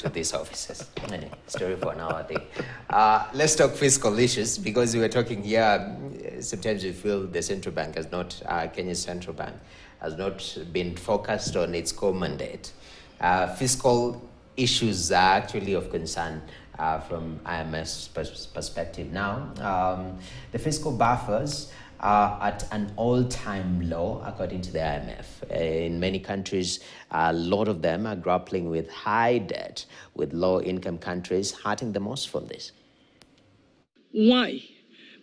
to these offices. Anyway, story for another day. Let's talk fiscal issues, because we were talking here, sometimes we feel the central bank has not, Kenya's central bank has not been focused on its core mandate. Fiscal issues are actually of concern from IMF's perspective now. The fiscal buffers are at an all-time low, according to the IMF. In many countries, a lot of them are grappling with high debt, with low-income countries hurting the most from this. Why?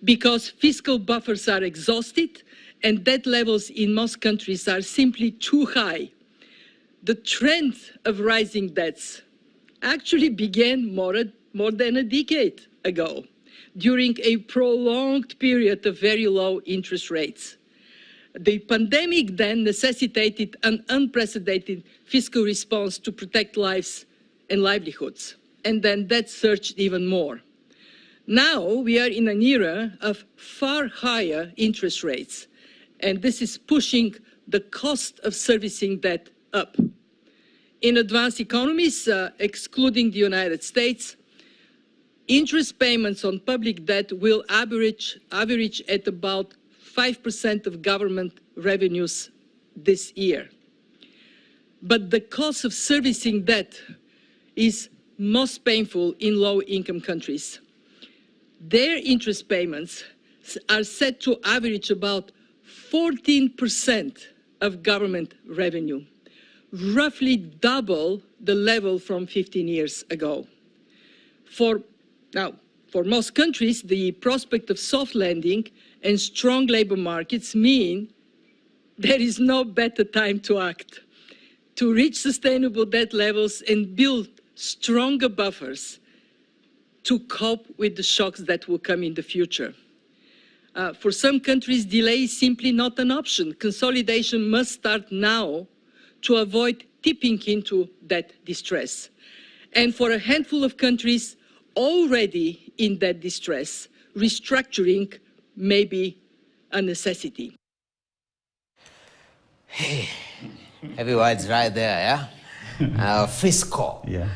Because fiscal buffers are exhausted and debt levels in most countries are simply too high. The trend of rising debts actually began more than a decade ago, during a prolonged period of very low interest rates. The pandemic then necessitated an unprecedented fiscal response to protect lives and livelihoods, and then that surged even more. Now we are in an era of far higher interest rates, and this is pushing the cost of servicing debt up. In advanced economies, excluding the United States, interest payments on public debt will average at about 5% of government revenues this year. But the cost of servicing debt is most painful in low-income countries. Their interest payments are set to average about 14% of government revenue, roughly double the level from 15 years ago. For most countries, the prospect of soft landing and strong labor markets mean there is no better time to act, to reach sustainable debt levels and build stronger buffers to cope with the shocks that will come in the future. For some countries, delay is simply not an option. Consolidation must start now to avoid tipping into debt distress. And for a handful of countries already in debt distress, restructuring may be a necessity. Every word's right there, yeah? Fiscal. Yeah.